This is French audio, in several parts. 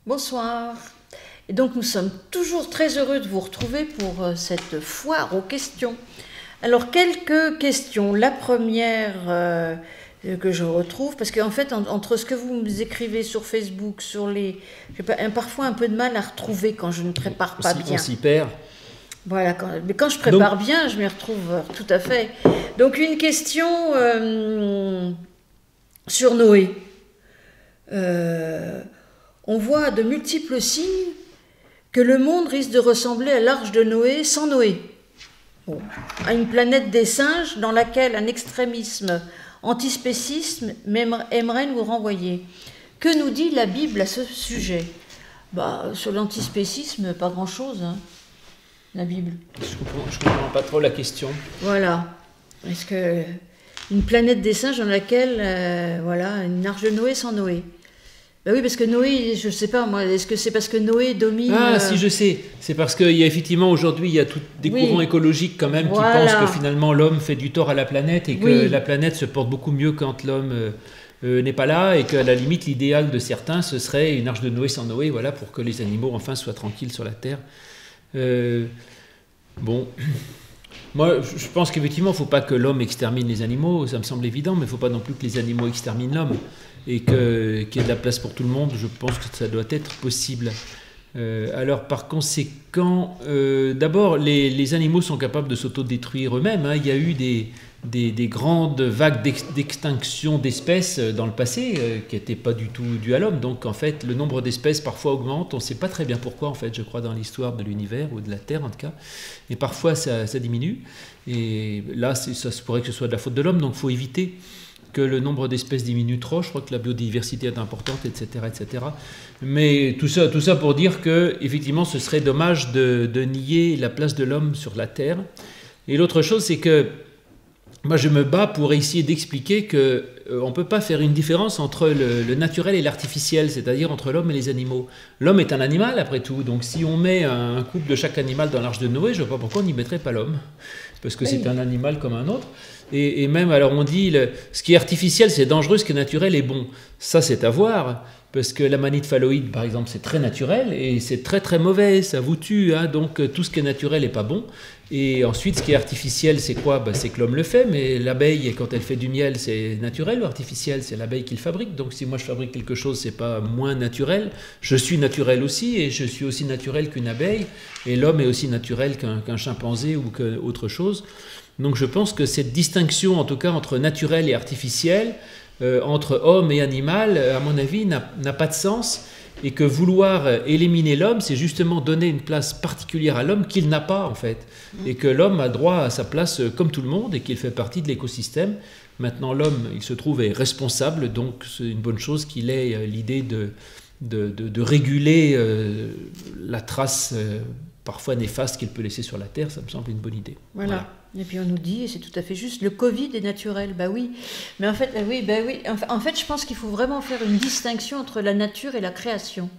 Bonsoir. Et donc nous sommes toujours très heureux de vous retrouver pour cette foire aux questions. Alors quelques questions. La première que je retrouve, parce qu'en fait entre ce que vous me écrivez sur Facebook, sur les... J'ai parfois un peu de mal à retrouver quand je ne prépare pas bien. On s'y perd. Voilà, mais quand je prépare bien, je m'y retrouve tout à fait. Donc une question sur Noé. On voit de multiples signes que le monde risque de ressembler à l'arche de Noé sans Noé. Bon. À une planète des singes dans laquelle un extrémisme antispécisme aimerait nous renvoyer. Que nous dit la Bible à ce sujet ? Sur l'antispécisme, pas grand-chose, hein, la Bible. Je comprends pas trop la question. Voilà. Est-ce que une planète des singes dans laquelle, une arche de Noé sans Noé ? Oui, parce que Noé, je ne sais pas, moi, est-ce que c'est parce que Noé domine... Si, je sais. C'est parce qu'il y a effectivement, aujourd'hui, il y a des courants écologiques quand même qui pensent que finalement l'homme fait du tort à la planète et que la planète se porte beaucoup mieux quand l'homme n'est pas là et qu'à la limite, l'idéal de certains, ce serait une arche de Noé sans Noé, voilà, pour que les animaux, enfin, soient tranquilles sur la Terre. Moi, je pense qu'effectivement, il ne faut pas que l'homme extermine les animaux, ça me semble évident, mais il ne faut pas non plus que les animaux exterminent l'homme. Et qu'il y ait de la place pour tout le monde, je pense que ça doit être possible. Alors, par conséquent, d'abord, les animaux sont capables de s'autodétruire eux-mêmes. Hein. Il y a eu des grandes vagues d'extinction d'espèces dans le passé qui n'étaient pas du tout dues à l'homme. Donc, en fait, le nombre d'espèces parfois augmente. On ne sait pas très bien pourquoi, en fait, je crois, dans l'histoire de l'univers, ou de la Terre en tout cas. Et parfois, ça diminue. Et là, ça se pourrait que ce soit de la faute de l'homme, donc il faut éviter que le nombre d'espèces diminue trop. Je crois que la biodiversité est importante, etc., etc. Mais tout ça pour dire que, effectivement, ce serait dommage de nier la place de l'homme sur la Terre. Et l'autre chose, c'est que moi, je me bats pour essayer d'expliquer que on ne peut pas faire une différence entre le naturel et l'artificiel, c'est-à-dire entre l'homme et les animaux. L'homme est un animal, après tout. Donc, si on met un couple de chaque animal dans l'arche de Noé, je ne vois pas pourquoi on n'y mettrait pas l'homme. Parce que c'est un animal comme un autre. Et même, alors on dit, ce qui est artificiel, c'est dangereux, ce qui est naturel est bon. Ça, c'est à voir. Parce que la manite phalloïde, par exemple, c'est très naturel et c'est très très mauvais, ça vous tue. Hein, donc tout ce qui est naturel n'est pas bon. Et ensuite, ce qui est artificiel, c'est quoi ? C'est que l'homme le fait, mais l'abeille, quand elle fait du miel, c'est naturel ou artificiel ? C'est l'abeille qui le fabrique. Donc si moi je fabrique quelque chose, c'est pas moins naturel. Je suis naturel aussi, et je suis aussi naturel qu'une abeille. Et l'homme est aussi naturel qu'un chimpanzé ou qu'autre chose. Donc je pense que cette distinction, en tout cas, entre naturel et artificiel, entre homme et animal, à mon avis, n'a pas de sens, et que vouloir éliminer l'homme, c'est justement donner une place particulière à l'homme qu'il n'a pas, en fait, et que l'homme a droit à sa place comme tout le monde, et qu'il fait partie de l'écosystème. Maintenant, l'homme, il se trouve, est responsable, donc c'est une bonne chose qu'il ait l'idée de réguler la trace parfois néfaste qu'il peut laisser sur la Terre. Ça me semble une bonne idée. Voilà. Et puis on nous dit, et c'est tout à fait juste, le Covid est naturel. Oui. Mais en fait, En fait, je pense qu'il faut vraiment faire une distinction entre la nature et la création.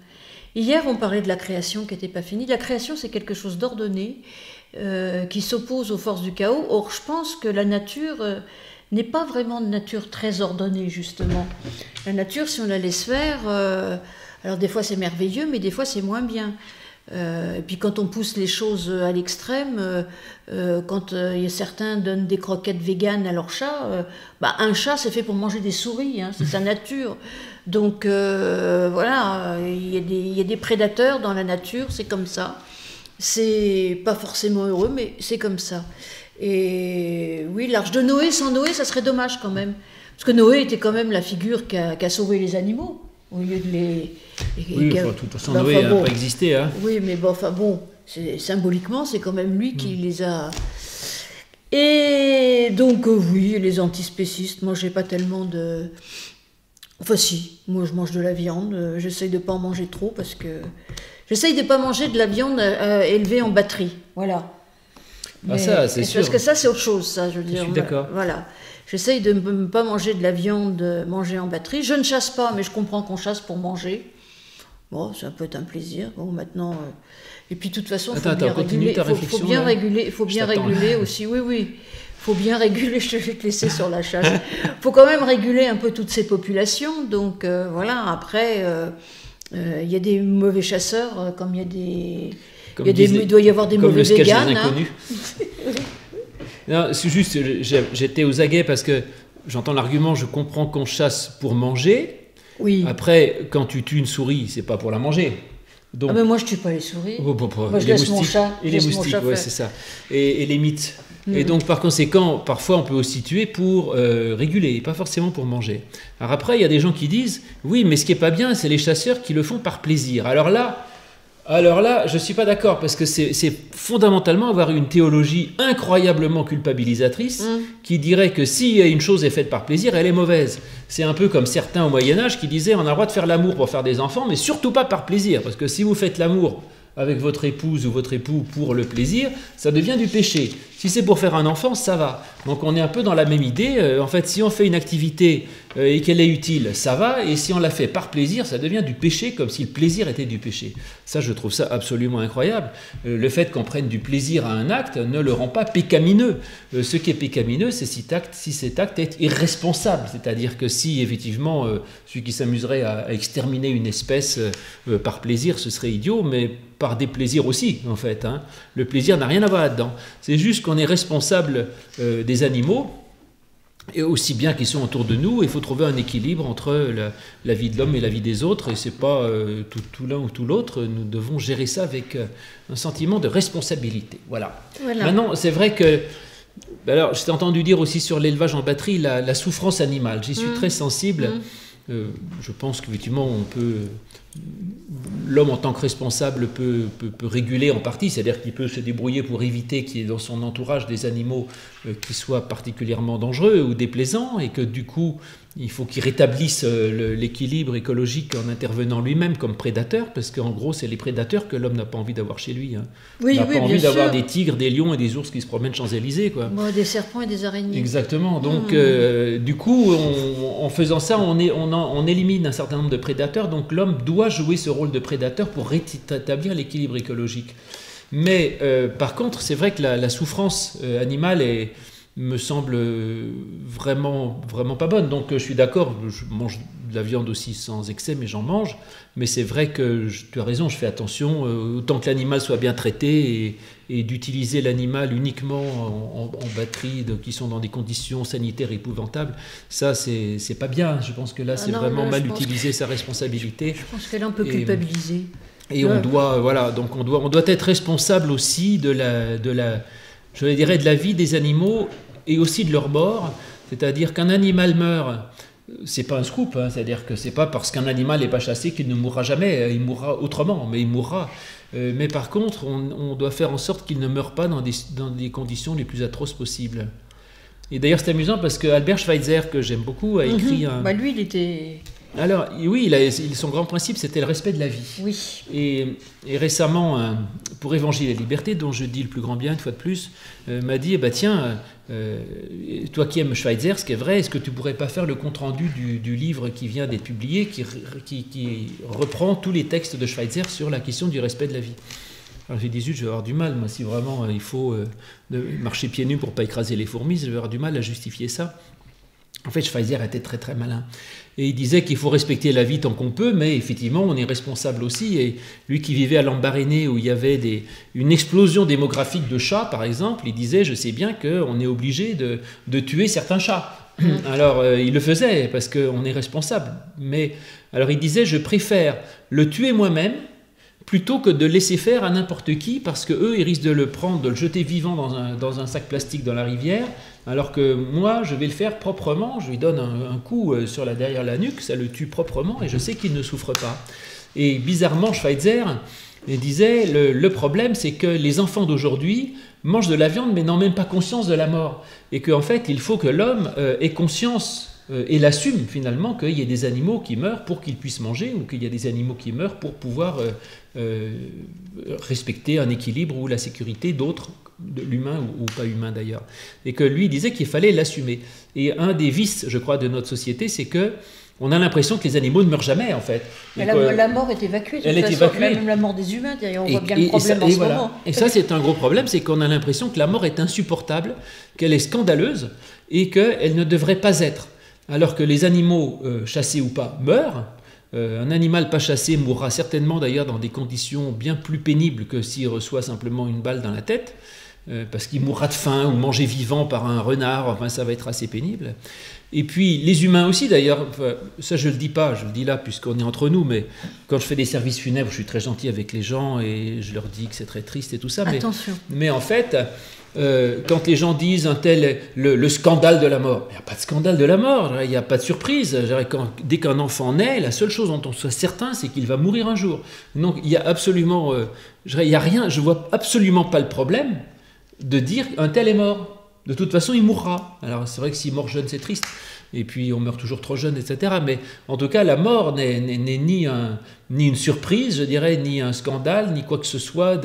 Hier, on parlait de la création qui n'était pas finie. La création, c'est quelque chose d'ordonné, qui s'oppose aux forces du chaos. Or, je pense que la nature n'est pas vraiment de nature très ordonnée, justement. La nature, si on la laisse faire, alors des fois c'est merveilleux, mais des fois c'est moins bien. Et puis quand on pousse les choses à l'extrême, quand certains donnent des croquettes véganes à leur chat, un chat c'est fait pour manger des souris, hein, c'est sa nature. Donc voilà, il y a des prédateurs dans la nature, c'est comme ça. C'est pas forcément heureux, mais c'est comme ça. Et oui, l'arche de Noé, sans Noé, ça serait dommage quand même. Parce que Noé était quand même la figure qui a sauvé les animaux. Au lieu de les... toute façon, Noé n'a pas existé. Hein. Oui, mais symboliquement, c'est quand même lui qui les a... Et donc, oui, les antispécistes, moi, j'ai pas tellement de... Enfin, si, moi, je mange de la viande. J'essaye de pas en manger trop parce que... J'essaye de pas manger de la viande élevée en batterie, voilà. Mais, ça, c'est sûr. Parce que ça, c'est autre chose, ça, je veux dire. Je suis d'accord. Voilà. J'essaye de ne pas manger de la viande mangée en batterie. Je ne chasse pas, mais je comprends qu'on chasse pour manger. Bon, ça peut être un plaisir. Bon, maintenant... Et puis, de toute façon, il faut bien réguler. Il faut bien réguler aussi. Oui. faut bien réguler, je vais te laisser sur la chasse, faut quand même réguler un peu toutes ces populations, donc voilà, après, Il y a des mauvais chasseurs, comme il y a des... Comme il doit y avoir des comme mauvais le sketch véganes. des inconnus. Non, c'est juste, j'étais aux aguets parce que j'entends l'argument, je comprends qu'on chasse pour manger. Oui. Après, quand tu tues une souris, c'est pas pour la manger. Donc, Ah mais moi je tue pas les souris. Moi je les laisse mon moustiques, chat. et je les laisse mon moustiques, chat ouais, faire. c'est ça. Et les mites. Et Mm. donc, par conséquent, parfois on peut aussi tuer pour réguler, pas forcément pour manger. Alors après, il y a des gens qui disent, oui, mais ce qui est pas bien, c'est les chasseurs qui le font par plaisir. Alors là, je ne suis pas d'accord, parce que c'est fondamentalement avoir une théologie incroyablement culpabilisatrice qui dirait que si une chose est faite par plaisir, elle est mauvaise. C'est un peu comme certains au Moyen-Âge qui disaient on a le droit de faire l'amour pour faire des enfants, mais surtout pas par plaisir, parce que si vous faites l'amour avec votre épouse ou votre époux pour le plaisir, ça devient du péché. Si c'est pour faire un enfant, ça va. Donc on est un peu dans la même idée. En fait, si on fait une activité et qu'elle est utile, ça va. Et si on la fait par plaisir, ça devient du péché, comme si le plaisir était du péché. Ça, je trouve ça absolument incroyable. Le fait qu'on prenne du plaisir à un acte ne le rend pas pécamineux. Ce qui est pécamineux, c'est si cet acte est irresponsable. C'est-à-dire que si, effectivement, celui qui s'amuserait à exterminer une espèce par plaisir, ce serait idiot, mais par des plaisirs aussi, en fait. Hein. Le plaisir n'a rien à voir là-dedans. C'est juste qu'on est responsable des animaux, et aussi bien qu'ils sont autour de nous. Il faut trouver un équilibre entre la vie de l'homme et la vie des autres, et c'est pas tout l'un ou tout l'autre. Nous devons gérer ça avec un sentiment de responsabilité. Voilà. Maintenant, c'est vrai que... Alors, je t'ai entendu dire aussi sur l'élevage en batterie, la souffrance animale. J'y suis très sensible. Je pense qu'effectivement, l'homme en tant que responsable peut réguler en partie, c'est-à-dire qu'il peut se débrouiller pour éviter qu'il y ait dans son entourage des animaux qui soient particulièrement dangereux ou déplaisants, et que du coup, il faut qu'il rétablisse l'équilibre écologique en intervenant lui-même comme prédateur, parce qu'en gros, c'est les prédateurs que l'homme n'a pas envie d'avoir chez lui. Hein. Oui, il n'a pas envie bien d'avoir sûr. des tigres, des lions et des ours qui se promènent Champs-Élysées, quoi. Moi, des serpents et des araignées. Exactement. Donc, du coup, en faisant ça, on élimine un certain nombre de prédateurs. Donc, l'homme doit jouer ce rôle de prédateur pour rétablir l'équilibre écologique. Mais, par contre, c'est vrai que la souffrance animale me semble vraiment, vraiment pas bonne. Donc, je suis d'accord, je mange de la viande aussi sans excès, mais j'en mange. Mais c'est vrai que tu as raison, je fais attention, autant que l'animal soit bien traité, et d'utiliser l'animal uniquement en batterie, qui sont dans des conditions sanitaires épouvantables, ça, c'est pas bien. Je pense que là, c'est vraiment mal utiliser sa responsabilité. Je pense que là, on peut culpabiliser. Et on doit, voilà, donc on doit être responsable aussi de la vie des animaux et aussi de leur mort. C'est-à-dire qu'un animal meurt, c'est pas un scoop, hein, c'est-à-dire que c'est pas parce qu'un animal n'est pas chassé qu'il ne mourra jamais, il mourra autrement, mais il mourra. Mais par contre, on doit faire en sorte qu'il ne meure pas dans des conditions les plus atroces possibles. Et d'ailleurs, c'est amusant parce que Albert Schweitzer, que j'aime beaucoup, a écrit un... Bah lui, il était... Alors, oui, son grand principe, c'était le respect de la vie. Oui. Et récemment, pour Évangile et Liberté, dont je dis le plus grand bien, une fois de plus, m'a dit, tiens, toi qui aimes Schweitzer, ce qui est vrai, est-ce que tu pourrais pas faire le compte-rendu du livre qui vient d'être publié, qui reprend tous les textes de Schweitzer sur la question du respect de la vie? Alors j'ai dit, zut, je vais avoir du mal, moi, si vraiment il faut marcher pieds nus pour pas écraser les fourmis, je vais avoir du mal à justifier ça. En fait, Schweitzer était très très malin. Et il disait qu'il faut respecter la vie tant qu'on peut, mais effectivement, on est responsable aussi. Et lui qui vivait à Lambaréné, où il y avait une explosion démographique de chats, par exemple, il disait, je sais bien qu'on est obligé de tuer certains chats. Alors, il le faisait, parce qu'on est responsable. Mais, alors il disait, je préfère le tuer moi-même, plutôt que de laisser faire à n'importe qui, parce qu'eux, ils risquent de le prendre, de le jeter vivant dans un sac plastique dans la rivière, alors que moi, je vais le faire proprement, je lui donne un coup derrière la nuque, ça le tue proprement, et je sais qu'il ne souffre pas. Et bizarrement, Schweitzer disait, le problème, c'est que les enfants d'aujourd'hui mangent de la viande, mais n'ont même pas conscience de la mort. Et qu'en fait, il faut que l'homme ait conscience et l'assume finalement qu'il y ait des animaux qui meurent pour qu'ils puissent manger, ou qu'il y a des animaux qui meurent pour pouvoir respecter un équilibre ou la sécurité d'autres, de l'humain ou pas humain d'ailleurs. Et que lui disait qu'il fallait l'assumer. Et un des vices, je crois, de notre société, c'est que on a l'impression que les animaux ne meurent jamais, en fait. Mais la mort est évacuée. Elle est évacuée. Même la mort des humains, d'ailleurs, on voit bien le problème en ce moment. Et ça, c'est un gros problème, c'est qu'on a l'impression que la mort est insupportable, qu'elle est scandaleuse, et qu'elle ne devrait pas être. Alors que les animaux, chassés ou pas, meurent, Un animal pas chassé mourra certainement d'ailleurs dans des conditions bien plus pénibles que s'il reçoit simplement une balle dans la tête, parce qu'il mourra de faim ou mangé vivant par un renard, enfin ça va être assez pénible. Et puis les humains aussi d'ailleurs, enfin, ça je le dis pas, je le dis là puisqu'on est entre nous, mais quand je fais des services funèbres, je suis très gentil avec les gens et je leur dis que c'est très triste et tout ça. Attention. Mais en fait, quand les gens disent un tel, le scandale de la mort, il n'y a pas de scandale de la mort, il n'y a pas de surprise. Dès qu'un enfant naît, la seule chose dont on soit certain, c'est qu'il va mourir un jour. Donc il y a absolument, il y a rien, je vois absolument pas le problème de dire un tel est mort. De toute façon, il mourra. Alors c'est vrai que s'il meurt jeune, c'est triste. Et puis on meurt toujours trop jeune, etc. Mais en tout cas, la mort n'est ni une surprise, je dirais, ni un scandale, ni quoi que ce soit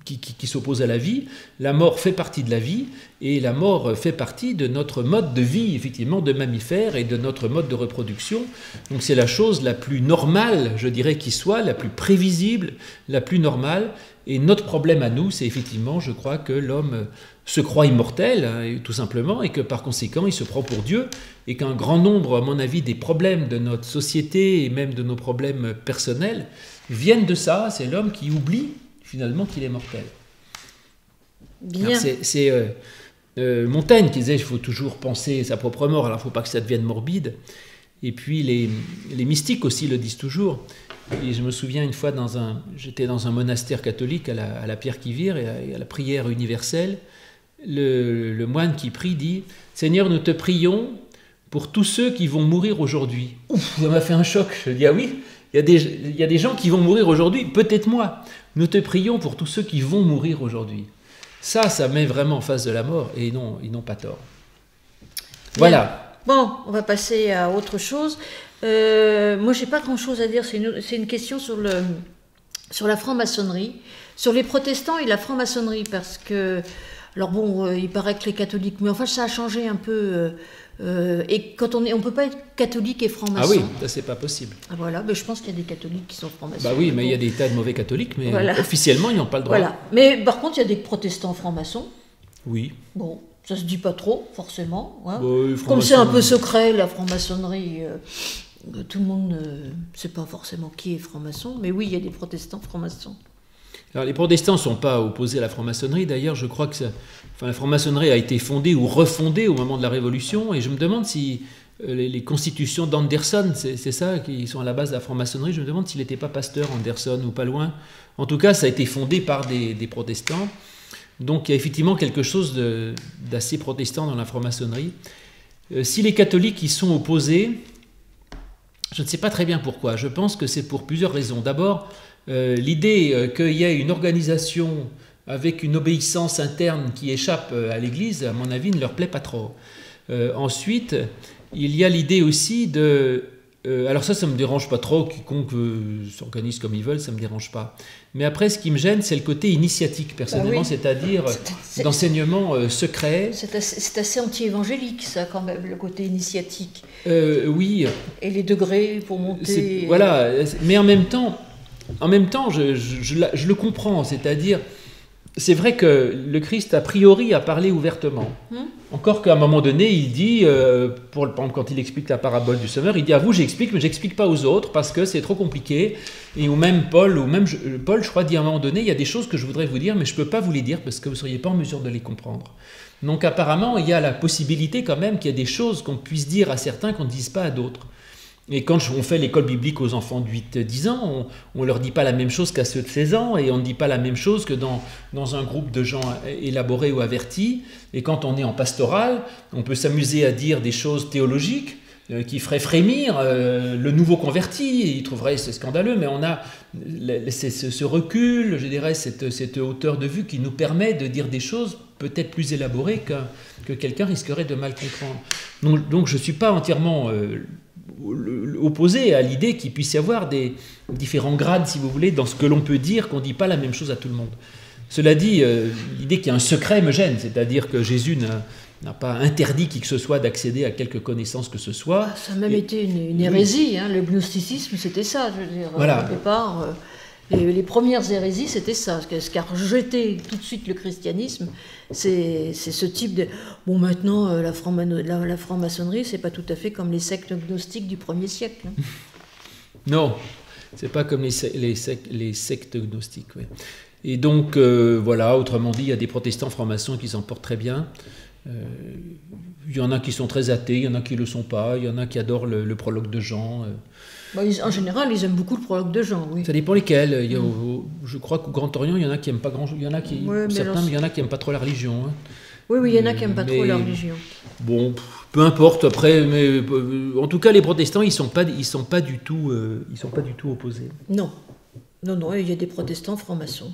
qui s'oppose à la vie. La mort fait partie de la vie, et la mort fait partie de notre mode de vie, effectivement, de mammifères et de notre mode de reproduction. Donc c'est la chose la plus normale, je dirais, qui soit, la plus prévisible, la plus normale. Et notre problème à nous, c'est effectivement, je crois, que l'homme se croit immortel, hein, tout simplement, et que par conséquent, il se prend pour Dieu, et qu'un grand nombre, à mon avis, des problèmes de notre société, et même de nos problèmes personnels, viennent de ça. C'est l'homme qui oublie, finalement, qu'il est mortel. Bien. C'est Montaigne qui disait qu'il faut toujours penser sa propre mort, alors il ne faut pas que ça devienne morbide. Et puis les mystiques aussi le disent toujours. Et je me souviens une fois, j'étais dans un monastère catholique à la Pierre-qui-Vire, et à la prière universelle, le moine qui prie dit « Seigneur, nous te prions pour tous ceux qui vont mourir aujourd'hui. » Ouf, ça m'a fait un choc. Je dis « Ah oui, il y a des gens qui vont mourir aujourd'hui, peut-être moi. Nous te prions pour tous ceux qui vont mourir aujourd'hui. » Ça met vraiment en face de la mort, et non, ils n'ont pas tort. Voilà. Bon, on va passer à autre chose. Moi, j'ai pas grand-chose à dire. C'est une question sur la franc-maçonnerie, sur les protestants et la franc-maçonnerie, parce que, alors bon, il paraît que les catholiques, mais enfin, ça a changé un peu. Et quand on peut pas être catholique et franc-maçon. Ah oui, ça c'est pas possible. Ah voilà, mais je pense qu'il y a des catholiques qui sont francs-maçons. Bah oui, mais il y a des tas de mauvais catholiques, mais voilà. Officiellement, ils n'ont pas le droit. Voilà. Mais par contre, il y a des protestants francs-maçons. Oui. Bon, ça se dit pas trop, forcément. Hein. Bah, comme c'est un peu secret, la franc-maçonnerie, tout le monde ne sait pas forcément qui est franc-maçon, mais oui, il y a des protestants francs-maçons. Alors, les protestants ne sont pas opposés à la franc-maçonnerie. D'ailleurs, je crois que la franc-maçonnerie a été fondée ou refondée au moment de la Révolution. Et je me demande si les constitutions d'Anderson, c'est ça, qui sont à la base de la franc-maçonnerie, je me demande s'il n'était pas pasteur, Anderson, ou pas loin. En tout cas, ça a été fondé par des protestants. Donc, il y a effectivement quelque chose d'assez protestant dans la franc-maçonnerie. Si les catholiques y sont opposés, je ne sais pas très bien pourquoi. Je pense que c'est pour plusieurs raisons. D'abord, l'idée qu'il y ait une organisation avec une obéissance interne qui échappe à l'Église, à mon avis, ne leur plaît pas trop. Ensuite, il y a l'idée aussi de... alors ça ne me dérange pas trop, quiconque s'organise comme ils veulent, ça ne me dérange pas. Mais après, ce qui me gêne, c'est le côté initiatique, personnellement, oui. C'est-à-dire d'enseignement secret. C'est assez anti-évangélique, ça, quand même, le côté initiatique. Oui. Et les degrés pour monter... Voilà, mais en même temps, je le comprends, c'est-à-dire, c'est vrai que le Christ, a priori, a parlé ouvertement. Encore qu'à un moment donné, il dit, par exemple, quand il explique la parabole du semeur, il dit, à vous j'explique, mais j'explique pas aux autres, parce que c'est trop compliqué. Et ou même Paul, je crois, dit à un moment donné, il y a des choses que je voudrais vous dire, mais je peux pas vous les dire, parce que vous seriez pas en mesure de les comprendre. Donc apparemment, il y a la possibilité quand même qu'il y a des choses qu'on puisse dire à certains qu'on ne dise pas à d'autres. Et quand on fait l'école biblique aux enfants de 8-10 ans, on ne leur dit pas la même chose qu'à ceux de 16 ans, et on ne dit pas la même chose que dans un groupe de gens élaborés ou avertis. Et quand on est en pastoral, on peut s'amuser à dire des choses théologiques qui feraient frémir le nouveau converti, il trouverait c'est scandaleux, mais on a ce recul, je dirais, cette hauteur de vue qui nous permet de dire des choses peut-être plus élaborées que quelqu'un risquerait de mal comprendre. Donc je ne suis pas entièrement... opposé à l'idée qu'il puisse y avoir des différents grades, si vous voulez, dans ce que l'on peut dire, qu'on ne dit pas la même chose à tout le monde. Cela dit, l'idée qu'il y a un secret me gêne, c'est-à-dire que Jésus n'a pas interdit qui que ce soit d'accéder à quelque connaissance que ce soit. Ça a même été une hérésie, hein, le gnosticisme, c'était ça, je veux dire, voilà. Au départ... Les premières hérésies, c'était ça. Ce qui a rejeté tout de suite le christianisme, c'est ce type de... Bon, maintenant, la franc-maçonnerie, c'est pas tout à fait comme les sectes gnostiques du 1er siècle. Hein. Non, c'est pas comme les sectes gnostiques. Ouais. Et donc, voilà, autrement dit, il y a des protestants francs-maçons qui s'en portent très bien. Il y en a qui sont très athées, il y en a qui ne le sont pas, il y en a qui adorent le prologue de Jean. En général, ils aiment beaucoup le prologue de Jean, oui. Ça dépend lesquels. Je crois qu'au Grand Orient, il y en a qui n'aiment pas grand-chose. Il y en a qui, certains, mais il y en a qui n'aiment pas trop la religion. Hein. Oui, il y en a qui n'aiment pas trop la religion. Bon, peu importe après, mais en tout cas, les protestants, ils sont pas du tout opposés. Non, il y a des protestants francs-maçons.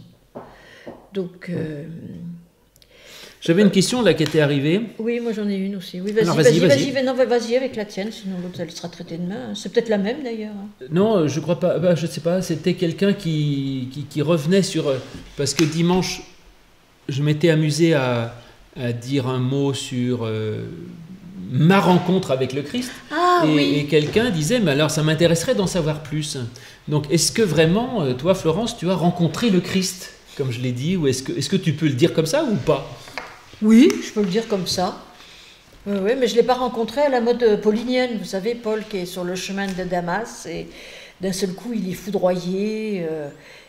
Donc. J'avais une question là qui était arrivée. Oui, moi j'en ai une aussi. Oui, vas-y avec la tienne, sinon l'autre elle sera traitée demain. C'est peut-être la même d'ailleurs. Non, je crois pas. Je sais pas. C'était quelqu'un qui revenait sur parce que dimanche, je m'étais amusé à dire un mot sur ma rencontre avec le Christ. Et quelqu'un disait, mais alors ça m'intéresserait d'en savoir plus. Donc, est-ce que vraiment, toi, Florence, tu as rencontré le Christ, comme je l'ai dit, ou est-ce que tu peux le dire comme ça ou pas? Oui, je peux le dire comme ça. Oui, mais je ne l'ai pas rencontré à la mode paulinienne. Vous savez, Paul qui est sur le chemin de Damas, et d'un seul coup, il est foudroyé,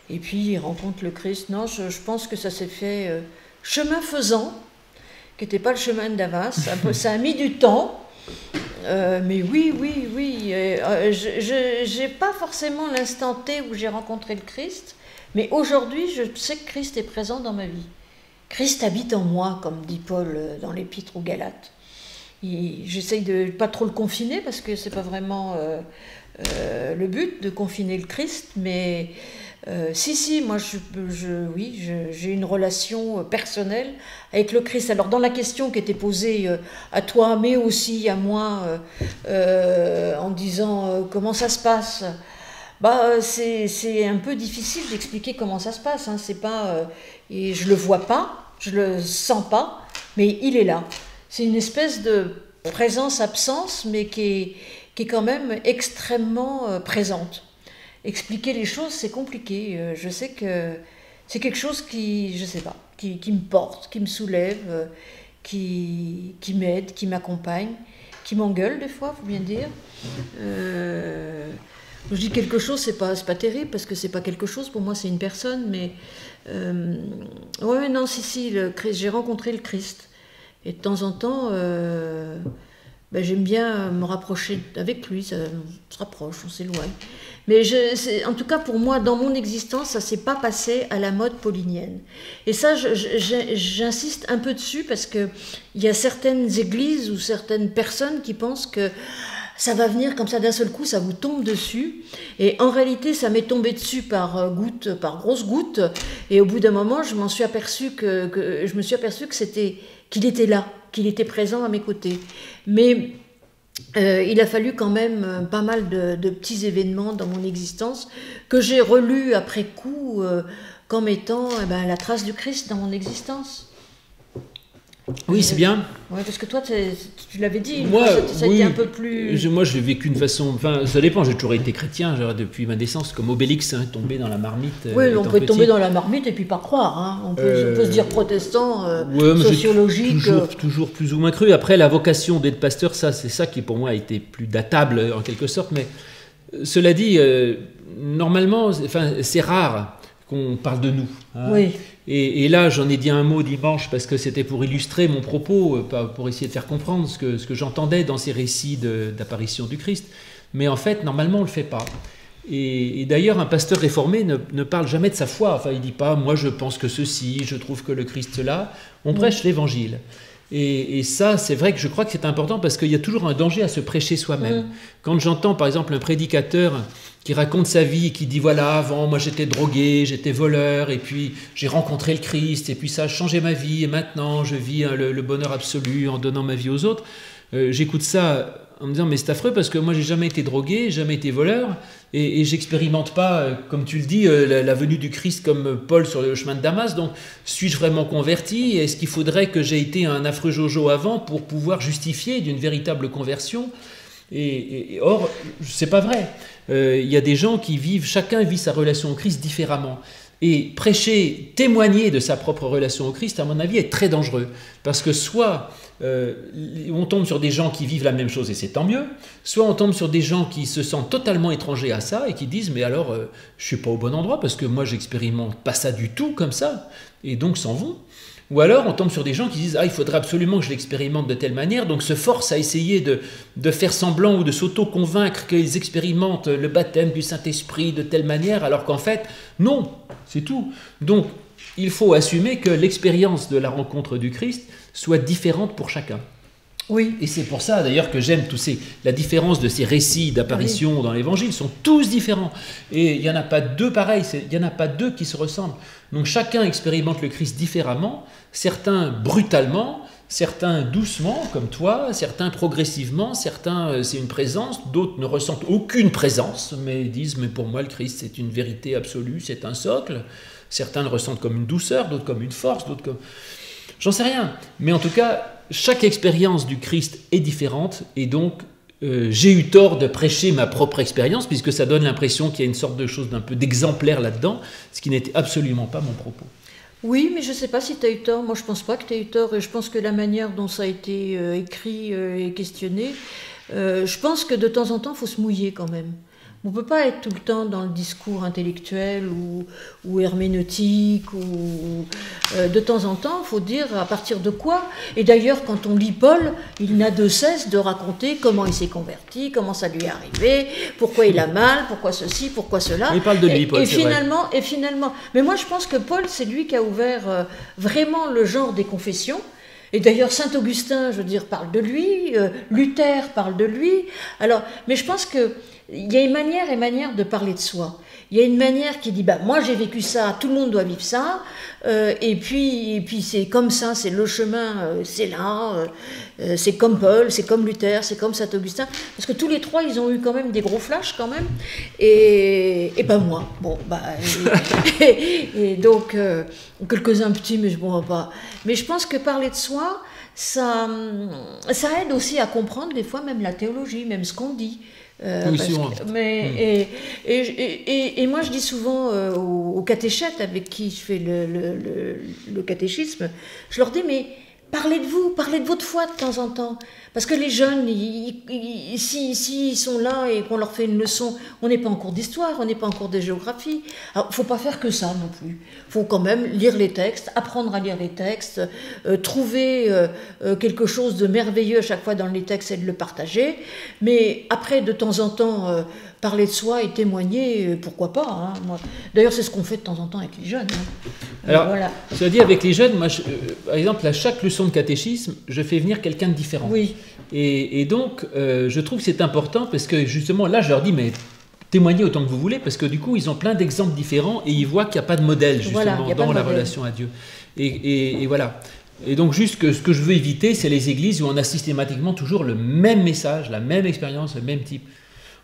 et puis il rencontre le Christ. Non, je pense que ça s'est fait chemin faisant, qui n'était pas le chemin de Damas. Ça a mis du temps, mais oui. Je n'ai pas forcément l'instant T où j'ai rencontré le Christ, mais aujourd'hui, je sais que Christ est présent dans ma vie. Christ habite en moi, comme dit Paul dans l'Épître aux Galates. J'essaye de ne pas trop le confiner, parce que ce n'est pas vraiment le but de confiner le Christ, mais si, moi j'ai une relation personnelle avec le Christ. Alors dans la question qui était posée à toi, mais aussi à moi, en disant comment ça se passe, c'est un peu difficile d'expliquer comment ça se passe. Hein. C'est pas, et je le vois pas, je le sens pas, mais il est là. C'est une espèce de présence-absence, mais qui est quand même extrêmement présente. Expliquer les choses, c'est compliqué. Je sais que c'est quelque chose qui, je sais pas, qui me porte, qui me soulève, qui m'aide, qui m'accompagne, qui m'engueule des fois, faut bien dire. Je dis quelque chose, c'est pas terrible, parce que c'est pas quelque chose, pour moi c'est une personne, mais le Christ, j'ai rencontré le Christ, et de temps en temps, j'aime bien me rapprocher avec lui, on se rapproche, on s'éloigne. Mais en tout cas pour moi, dans mon existence, ça s'est pas passé à la mode paulinienne. Et ça, j'insiste un peu dessus, parce que il y a certaines églises ou certaines personnes qui pensent que ça va venir comme ça d'un seul coup, ça vous tombe dessus. Et en réalité, ça m'est tombé dessus par grosses gouttes. Et au bout d'un moment, je me suis aperçu qu'il était là, qu'il était présent à mes côtés. Mais il a fallu quand même pas mal de petits événements dans mon existence que j'ai relus après coup comme étant la trace du Christ dans mon existence. Oui, c'est bien. Ouais, parce que toi, tu l'avais dit, moi, ça a été un peu plus... Moi, je l'ai vécu d'une façon... Enfin, ça dépend, j'ai toujours été chrétien, depuis ma naissance, comme Obélix, tombé dans la marmite. Oui, on peut tomber dans la marmite et puis pas croire. Hein. On peut se dire protestant, sociologique... Toujours plus ou moins cru. Après, la vocation d'être pasteur, c'est ça qui, pour moi, a été plus datable, en quelque sorte. Mais cela dit, normalement, c'est rare qu'on parle de nous. Hein. Oui. Et là, j'en ai dit un mot dimanche parce que c'était pour illustrer mon propos, pour essayer de faire comprendre ce que j'entendais dans ces récits d'apparition du Christ. Mais en fait, normalement, on ne le fait pas. Et d'ailleurs, un pasteur réformé ne parle jamais de sa foi. Enfin, il ne dit pas « moi, je pense que ceci, je trouve que le Christ cela ». On prêche l'Évangile. Et ça, c'est vrai que je crois que c'est important, parce qu'il y a toujours un danger à se prêcher soi-même. Quand j'entends, par exemple, un prédicateur qui raconte sa vie et qui dit « voilà, avant, moi j'étais drogué, j'étais voleur, et puis j'ai rencontré le Christ, et puis ça a changé ma vie, et maintenant je vis le bonheur absolu en donnant ma vie aux autres », j'écoute ça en me disant « mais c'est affreux, parce que moi j'ai jamais été drogué, jamais été voleur, et j'expérimente pas, comme tu le dis, la venue du Christ comme Paul sur le chemin de Damas, donc suis-je vraiment converti? Est-ce qu'il faudrait que j'ai été un affreux Jojo avant pour pouvoir justifier d'une véritable conversion ?» Et or, c'est pas vrai. Il y a des gens qui chacun vit sa relation au Christ différemment. Et prêcher, témoigner de sa propre relation au Christ, à mon avis, est très dangereux. Parce que soit on tombe sur des gens qui vivent la même chose et c'est tant mieux, soit on tombe sur des gens qui se sentent totalement étrangers à ça et qui disent mais alors je ne suis pas au bon endroit parce que moi j'expérimente pas ça du tout comme ça, et donc s'en vont. Ou alors on tombe sur des gens qui disent « Ah, il faudrait absolument que je l'expérimente de telle manière », donc se forcent à essayer de faire semblant ou de s'auto-convaincre qu'ils expérimentent le baptême du Saint-Esprit de telle manière, alors qu'en fait, non, c'est tout. Donc, il faut assumer que l'expérience de la rencontre du Christ soit différente pour chacun. Oui. Et c'est pour ça d'ailleurs que j'aime la différence de ces récits d'apparition dans l'Évangile, sont tous différents. Et il n'y en a pas deux pareils, il n'y en a pas deux qui se ressemblent. Donc chacun expérimente le Christ différemment, certains brutalement, certains doucement, comme toi, certains progressivement, certains c'est une présence, d'autres ne ressentent aucune présence, mais disent « mais pour moi le Christ c'est une vérité absolue, c'est un socle ». Certains le ressentent comme une douceur, d'autres comme une force, d'autres comme... J'en sais rien, mais en tout cas, chaque expérience du Christ est différente, et donc j'ai eu tort de prêcher ma propre expérience, puisque ça donne l'impression qu'il y a une sorte de chose d'un peu d'exemplaire là-dedans, ce qui n'était absolument pas mon propos. Oui, mais je ne sais pas si tu as eu tort. Moi, je ne pense pas que tu as eu tort, et je pense que la manière dont ça a été écrit et questionné, je pense que de temps en temps, il faut se mouiller quand même. On ne peut pas être tout le temps dans le discours intellectuel ou herméneutique. De temps en temps, il faut dire à partir de quoi. Et d'ailleurs, quand on lit Paul, il n'a de cesse de raconter comment il s'est converti, comment ça lui est arrivé, pourquoi il a mal, pourquoi ceci, pourquoi cela. Il parle de lui, Paul, c'est vrai. Et finalement, mais moi je pense que Paul, c'est lui qui a ouvert vraiment le genre des confessions. Et d'ailleurs, saint Augustin, je veux dire, parle de lui, Luther parle de lui. Alors, mais je pense que il y a une manière et manière de parler de soi. Il y a une manière qui dit bah, moi j'ai vécu ça, tout le monde doit vivre ça, et puis c'est comme ça, c'est le chemin, c'est là, c'est comme Paul, c'est comme Luther, c'est comme saint Augustin, parce que tous les trois ils ont eu quand même des gros flashs quand même, et ben moi, bon, bah, et donc quelques-uns petits, mais bon, pas. Mais je pense que parler de soi, ça aide aussi à comprendre des fois même la théologie, même ce qu'on dit. Oui, Et moi je dis souvent aux catéchètes avec qui je fais le catéchisme, je leur dis mais parlez de vous, parlez de votre foi de temps en temps, parce que les jeunes s'ils sont là et qu'on leur fait une leçon, on n'est pas en cours d'histoire, on n'est pas en cours de géographie, alors faut pas faire que ça non plus, faut quand même lire les textes, apprendre à lire les textes, trouver quelque chose de merveilleux à chaque fois dans les textes et de le partager, mais après de temps en temps parler de soi et témoigner, pourquoi pas, hein. D'ailleurs c'est ce qu'on fait de temps en temps avec les jeunes, hein. Alors, voilà. Cela dit, avec les jeunes, moi, par exemple, à chaque leçon de catéchisme, je fais venir quelqu'un de différent. Oui. Et donc, je trouve que c'est important parce que justement, là, je leur dis, mais témoignez autant que vous voulez, parce que du coup, ils ont plein d'exemples différents et ils voient qu'il n'y a pas de modèle, justement, voilà, dans la relation à Dieu. Et voilà. Et donc, juste que ce que je veux éviter, c'est les églises où on a systématiquement toujours le même message, la même expérience, le même type.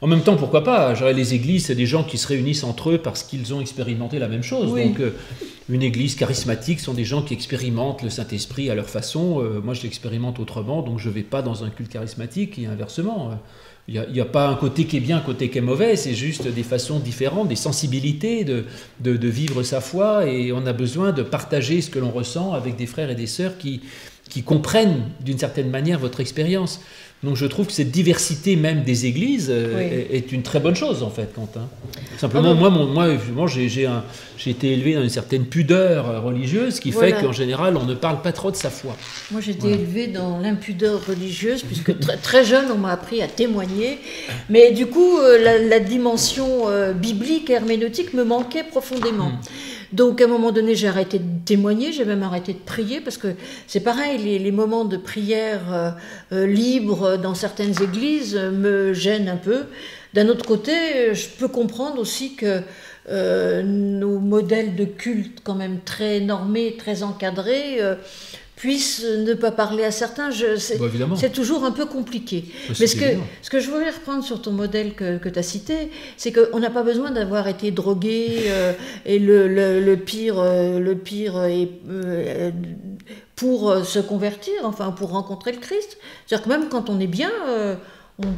En même temps, pourquoi pas? Les églises, c'est des gens qui se réunissent entre eux parce qu'ils ont expérimenté la même chose. Oui. Donc, une église charismatique sont des gens qui expérimentent le Saint-Esprit à leur façon. Moi, je l'expérimente autrement, donc je ne vais pas dans un culte charismatique et inversement. Il n'y a pas un côté qui est bien, un côté qui est mauvais, c'est juste des façons différentes, des sensibilités de vivre sa foi, et on a besoin de partager ce que l'on ressent avec des frères et des sœurs qui comprennent d'une certaine manière votre expérience. Donc je trouve que cette diversité même des églises est une très bonne chose en fait, Quentin. Simplement, moi j'ai été élevé dans une certaine pudeur religieuse qui fait qu'en général on ne parle pas trop de sa foi. Moi j'ai été élevée dans l'impudeur religieuse puisque très, très jeune on m'a appris à témoigner, mais du coup la dimension biblique et herméneutique me manquait profondément. Donc à un moment donné, j'ai arrêté de témoigner, j'ai même arrêté de prier, parce que c'est pareil, les moments de prière libre dans certaines églises me gênent un peu. D'un autre côté, je peux comprendre aussi que nos modèles de culte quand même très normés, très encadrés, puissent ne pas parler à certains, c'est toujours un peu compliqué. Mais ce que je voulais reprendre sur ton modèle que tu as cité, c'est qu'on n'a pas besoin d'avoir été drogué et le pire pour se convertir, enfin pour rencontrer le Christ. C'est-à-dire que même quand on est bien,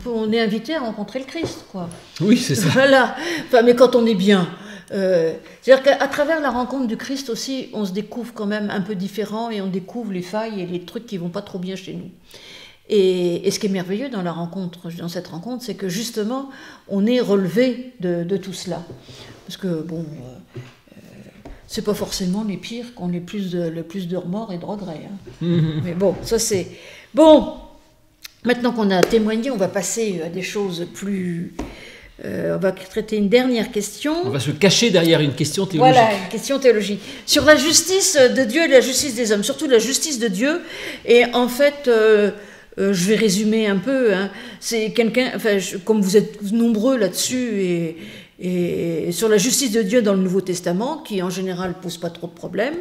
on est invité à rencontrer le Christ, quoi. Oui, c'est ça. Voilà. Enfin, mais quand on est bien. c'est-à-dire qu'à travers la rencontre du Christ aussi, on se découvre quand même un peu différent et on découvre les failles et les trucs qui vont pas trop bien chez nous. Et ce qui est merveilleux dans cette rencontre, c'est que justement, on est relevé de tout cela. Parce que, bon, c'est pas forcément les pires qui ont le plus de remords et de regrets. Hein. Mais bon, ça c'est... Bon, maintenant qu'on a témoigné, on va passer à des choses plus... on va traiter une dernière question. On va se cacher derrière une question théologique. Voilà, une question théologique. Sur la justice de Dieu et la justice des hommes, surtout la justice de Dieu. Et en fait... je vais résumer un peu. Hein. C'est quelqu'un, enfin, comme vous êtes nombreux là-dessus, et sur la justice de Dieu dans le Nouveau Testament, qui en général pose pas trop de problèmes.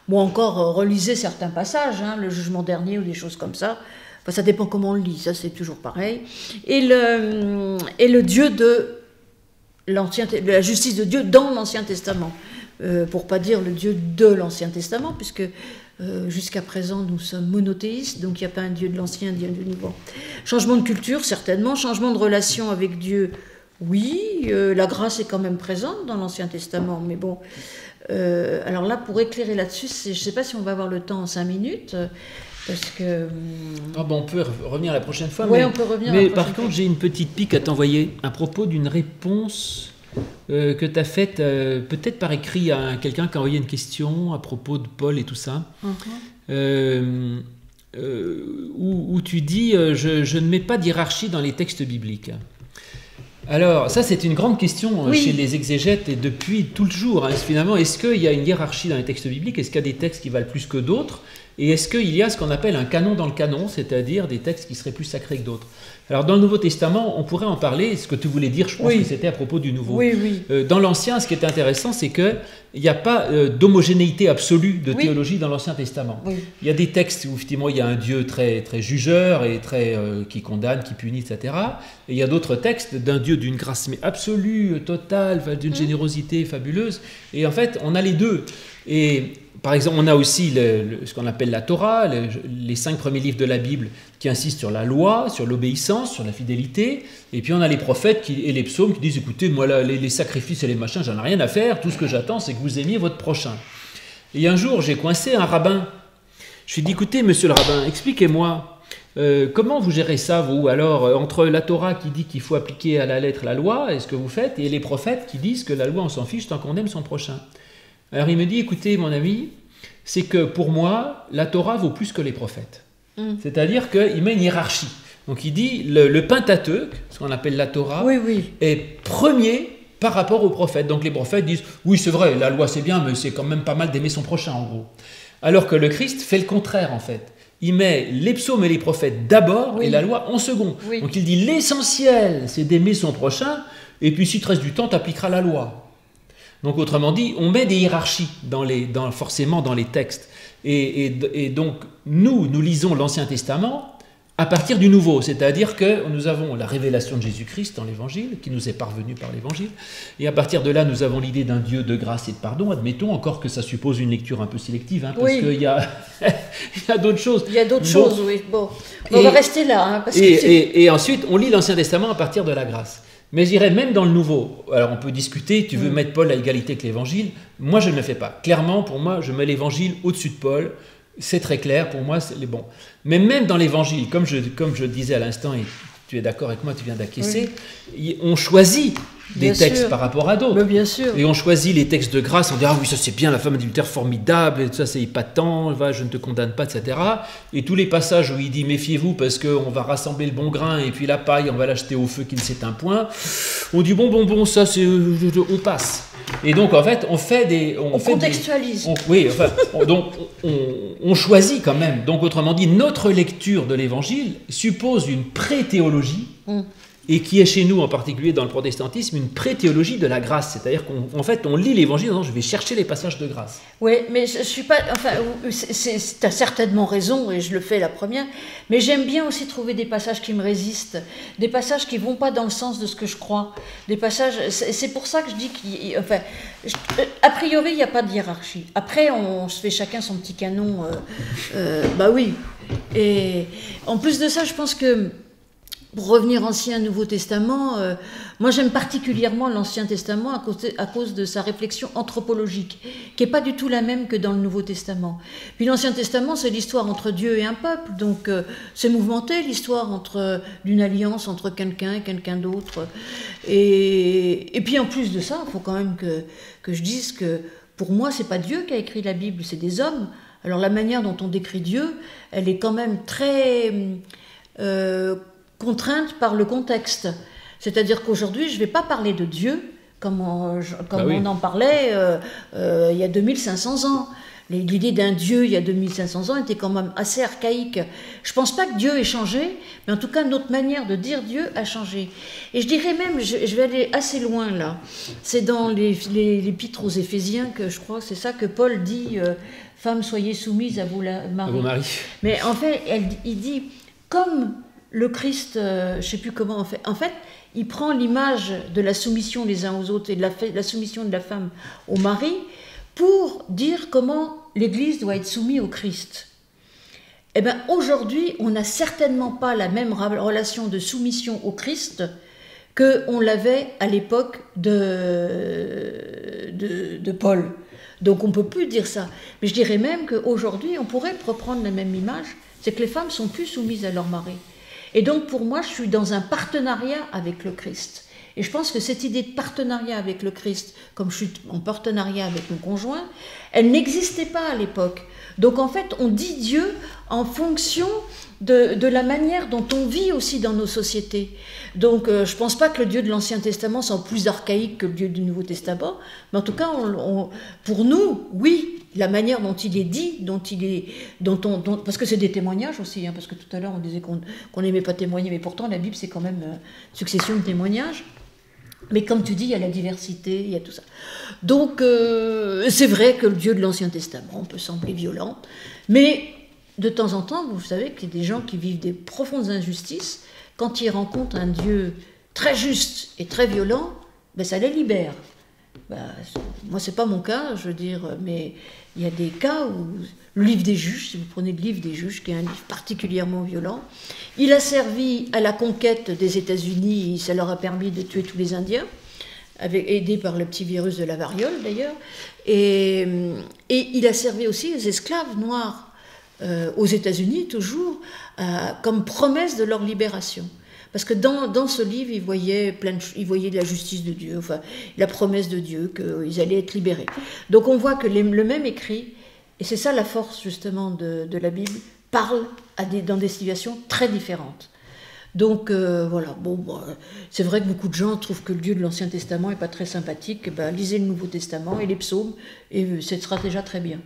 Bon, encore relisez certains passages, hein, le jugement dernier ou des choses comme ça. Enfin, ça dépend comment on le lit, ça c'est toujours pareil. Et le Dieu de la justice de Dieu dans l'Ancien Testament, pour pas dire le Dieu de l'Ancien Testament, puisque jusqu'à présent, nous sommes monothéistes, donc il n'y a pas un Dieu de l'Ancien, un Dieu du Nouveau. Changement de culture, certainement. Changement de relation avec Dieu, oui. La grâce est quand même présente dans l'Ancien Testament, mais bon. Alors là, pour éclairer là-dessus, je ne sais pas si on va avoir le temps en 5 minutes, parce que... Ah bon, on peut revenir la prochaine fois. Oui, on peut revenir mais la prochaine par fois. contre, j'ai une petite pique à t'envoyer à propos d'une réponse... que tu as faite peut-être par écrit à quelqu'un qui a envoyé une question à propos de Paul et tout ça, où tu dis je ne mets pas d'hiérarchie dans les textes bibliques. Alors ça c'est une grande question chez les exégètes et depuis tout le jour. Hein. Finalement, est-ce qu'il y a une hiérarchie dans les textes bibliques? Est-ce qu'il y a des textes qui valent plus que d'autres? Et est-ce qu'il y a ce qu'on appelle un canon dans le canon, c'est-à-dire des textes qui seraient plus sacrés que d'autres? Alors dans le Nouveau Testament, on pourrait en parler, ce que tu voulais dire, je pense que c'était à propos du Nouveau. Oui. Dans l'Ancien, ce qui est intéressant, c'est qu'il n'y a pas d'homogénéité absolue de théologie dans l'Ancien Testament. Oui. Il y a des textes où effectivement il y a un Dieu très, très jugeur et très, qui condamne, qui punit, etc. Et il y a d'autres textes d'un Dieu d'une grâce mais absolue, totale, d'une générosité fabuleuse. Et en fait, on a les deux. Et par exemple, on a aussi ce qu'on appelle la Torah, les 5 premiers livres de la Bible qui insistent sur la loi, sur l'obéissance, sur la fidélité. Et puis on a les prophètes et les psaumes qui disent, écoutez, moi les sacrifices et les machins, j'en ai rien à faire, tout ce que j'attends, c'est que vous aimiez votre prochain. Et un jour, j'ai coincé un rabbin. Je lui ai dit, écoutez, monsieur le rabbin, expliquez-moi, comment vous gérez ça, vous? Alors, entre la Torah qui dit qu'il faut appliquer à la lettre la loi, et ce que vous faites, et les prophètes qui disent que la loi, on s'en fiche tant qu'on aime son prochain. Alors il me dit, écoutez mon ami, c'est que pour moi, la Torah vaut plus que les prophètes. C'est-à-dire qu'il met une hiérarchie. Donc il dit, le Pentateuque, ce qu'on appelle la Torah, est premier par rapport aux prophètes. Donc les prophètes disent, oui c'est vrai, la loi c'est bien, mais c'est quand même pas mal d'aimer son prochain en gros. Alors que le Christ fait le contraire en fait. Il met les psaumes et les prophètes d'abord et la loi en second. Donc il dit, l'essentiel c'est d'aimer son prochain, et puis si te reste du temps, tu appliqueras la loi. Donc autrement dit, on met des hiérarchies forcément dans les textes. Et donc nous lisons l'Ancien Testament à partir du Nouveau, c'est-à-dire que nous avons la révélation de Jésus-Christ dans l'Évangile, qui nous est parvenue par l'Évangile, et à partir de là, nous avons l'idée d'un Dieu de grâce et de pardon, admettons, encore que ça suppose une lecture un peu sélective, hein, parce qu'il y a, il y a d'autres choses. Il y a d'autres choses, oui. Bon, on va rester là. Hein, parce et ensuite, on lit l'Ancien Testament à partir de la grâce. Mais je dirais même dans le Nouveau, alors on peut discuter, tu veux mettre Paul à égalité avec l'Évangile, moi je ne le fais pas. Clairement, pour moi, je mets l'Évangile au-dessus de Paul, c'est très clair, pour moi c'est bon. Mais même dans l'Évangile, comme je disais à l'instant, et tu es d'accord avec moi, tu viens d'acquiescer, on choisit des textes par rapport à d'autres. Bien sûr. Et on choisit les textes de grâce, on dit « Ah oui, ça c'est bien, la femme adultère formidable, et ça c'est épatant, je ne te condamne pas, etc. » Et tous les passages où il dit « Méfiez-vous parce qu'on va rassembler le bon grain et puis la paille, on va l'acheter au feu qui ne s'éteint point. » On dit « Bon, ça c'est... on passe. » Et donc en fait, on contextualise. On choisit quand même. Donc autrement dit, notre lecture de l'Évangile suppose une pré-théologie, et qui est chez nous en particulier dans le protestantisme une pré-théologie de la grâce. C'est-à-dire qu'en fait, on lit l'Évangile en disant je vais chercher les passages de grâce. Oui, mais je suis pas... Enfin, tu as certainement raison, et je le fais la première, mais j'aime bien aussi trouver des passages qui me résistent, des passages qui ne vont pas dans le sens de ce que je crois, des passages... C'est pour ça que je dis a priori, il n'y a pas de hiérarchie. Après, on se fait chacun son petit canon. Oui. Et en plus de ça, je pense que pour revenir Ancien, Nouveau Testament, moi j'aime particulièrement l'Ancien Testament à cause de sa réflexion anthropologique, qui n'est pas du tout la même que dans le Nouveau Testament. Puis l'Ancien Testament, c'est l'histoire entre Dieu et un peuple, donc c'est mouvementé, l'histoire d'une alliance entre quelqu'un et quelqu'un d'autre. Et puis en plus de ça, il faut quand même que je dise que pour moi, c'est pas Dieu qui a écrit la Bible, c'est des hommes. Alors la manière dont on décrit Dieu, elle est quand même très contrainte par le contexte. C'est-à-dire qu'aujourd'hui, je ne vais pas parler de Dieu comme on en parlait il y a 2500 ans. L'idée d'un Dieu il y a 2500 ans était quand même assez archaïque. Je ne pense pas que Dieu ait changé, mais en tout cas, notre manière de dire Dieu a changé. Et je dirais même, je vais aller assez loin là, c'est dans l'épître aux Éphésiens que je crois, c'est ça que Paul dit, femmes, soyez soumises à vos maris. Mais en fait, il dit, comme le Christ, je ne sais plus comment en fait, il prend l'image de la soumission les uns aux autres et de la soumission de la femme au mari pour dire comment l'Église doit être soumise au Christ. Eh bien, aujourd'hui, on n'a certainement pas la même relation de soumission au Christ qu'on l'avait à l'époque de Paul. Donc on ne peut plus dire ça. Mais je dirais même qu'aujourd'hui, on pourrait reprendre la même image, c'est que les femmes sont plus soumises à leur mari. Et donc pour moi, je suis dans un partenariat avec le Christ. Et je pense que cette idée de partenariat avec le Christ, comme je suis en partenariat avec mon conjoint, elle n'existait pas à l'époque. Donc en fait, on dit Dieu en fonction de la manière dont on vit aussi dans nos sociétés. Donc je ne pense pas que le Dieu de l'Ancien Testament soit plus archaïque que le Dieu du Nouveau Testament, mais en tout cas, pour nous, oui, la manière dont il est dit, parce que c'est des témoignages aussi, parce que tout à l'heure on disait qu'on n'aimait pas témoigner, mais pourtant la Bible c'est quand même une succession de témoignages. Mais comme tu dis, il y a la diversité, il y a tout ça. Donc c'est vrai que le Dieu de l'Ancien Testament peut sembler violent, mais de temps en temps, vous savez qu'il y a des gens qui vivent des profondes injustices, quand ils rencontrent un Dieu très juste et très violent, ça les libère. Moi, c'est pas mon cas, je veux dire, mais il y a des cas où le livre des juges, si vous prenez le livre des juges, qui est un livre particulièrement violent, il a servi à la conquête des États-Unis, ça leur a permis de tuer tous les Indiens, aidé par le petit virus de la variole d'ailleurs, et il a servi aussi aux esclaves noirs aux États-Unis, toujours, comme promesse de leur libération. Parce que dans ce livre, ils voyaient la justice de Dieu, enfin, la promesse de Dieu, qu'ils allaient être libérés. Donc on voit que le même écrit, et c'est ça la force justement de la Bible, parle dans des situations très différentes. Donc voilà, c'est vrai que beaucoup de gens trouvent que le Dieu de l'Ancien Testament n'est pas très sympathique. Lisez le Nouveau Testament et les psaumes, et ce sera déjà très bien.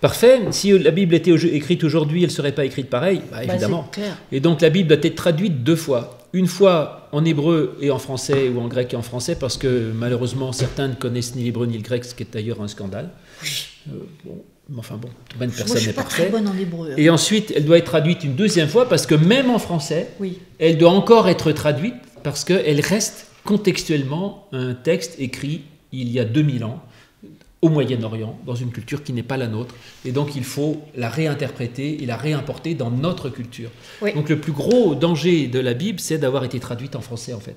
Parfait. Si la Bible était écrite aujourd'hui, elle ne serait pas écrite pareil, évidemment. Et donc la Bible doit être traduite 2 fois. Une fois en hébreu et en français, ou en grec et en français, parce que malheureusement certains ne connaissent ni l'hébreu ni le grec, ce qui est d'ailleurs un scandale. Personne n'est parfait. Moi, je suis pas très bonne en hébreu. Et ensuite, elle doit être traduite une 2e fois, parce que même en français, elle doit encore être traduite, parce qu'elle reste contextuellement un texte écrit il y a 2000 ans, au Moyen-Orient, dans une culture qui n'est pas la nôtre. Et donc, il faut la réinterpréter et la réimporter dans notre culture. Oui. Donc, le plus gros danger de la Bible, c'est d'avoir été traduite en français, en fait.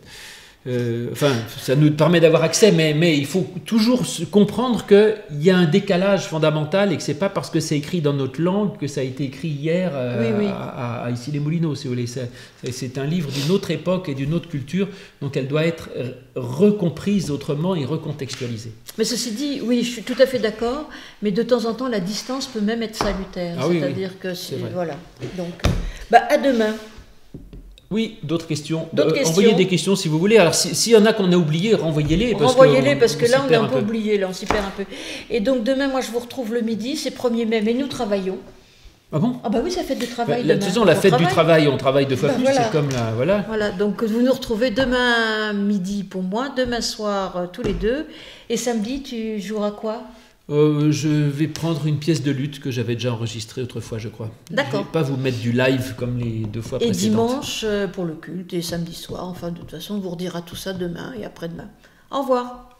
Ça nous permet d'avoir accès, mais il faut toujours comprendre qu'il y a un décalage fondamental et que ce n'est pas parce que c'est écrit dans notre langue que ça a été écrit hier à Issy-les-Moulineaux, si vous voulez. C'est un livre d'une autre époque et d'une autre culture, donc elle doit être recomprise autrement et recontextualisée. Mais ceci dit, oui, je suis tout à fait d'accord, mais de temps en temps, la distance peut même être salutaire. C'est-à-dire que c'est... Voilà. Donc, à demain. Oui, d'autres questions. Envoyez des questions si vous voulez. Alors, s'il y en a qu'on a oublié, renvoyez-les. Renvoyez-les parce que là, on a un peu oublié, là, on s'y perd un peu. Et donc, demain, moi, je vous retrouve le midi, c'est 1er mai, mais nous travaillons. Ah bon ? Ah oui, ça fête du travail. De toute façon, la fête du travail, on travaille 2 fois plus, c'est comme là, voilà. Voilà, donc vous nous retrouvez demain midi pour moi, demain soir tous les 2, et samedi, tu joueras quoi ? Je vais prendre une pièce de luth que j'avais déjà enregistrée autrefois, je crois. D'accord. Je ne vais pas vous mettre du live comme les 2 fois précédentes. Et dimanche pour le culte et samedi soir. Enfin, de toute façon, on vous redira tout ça demain et après-demain. Au revoir.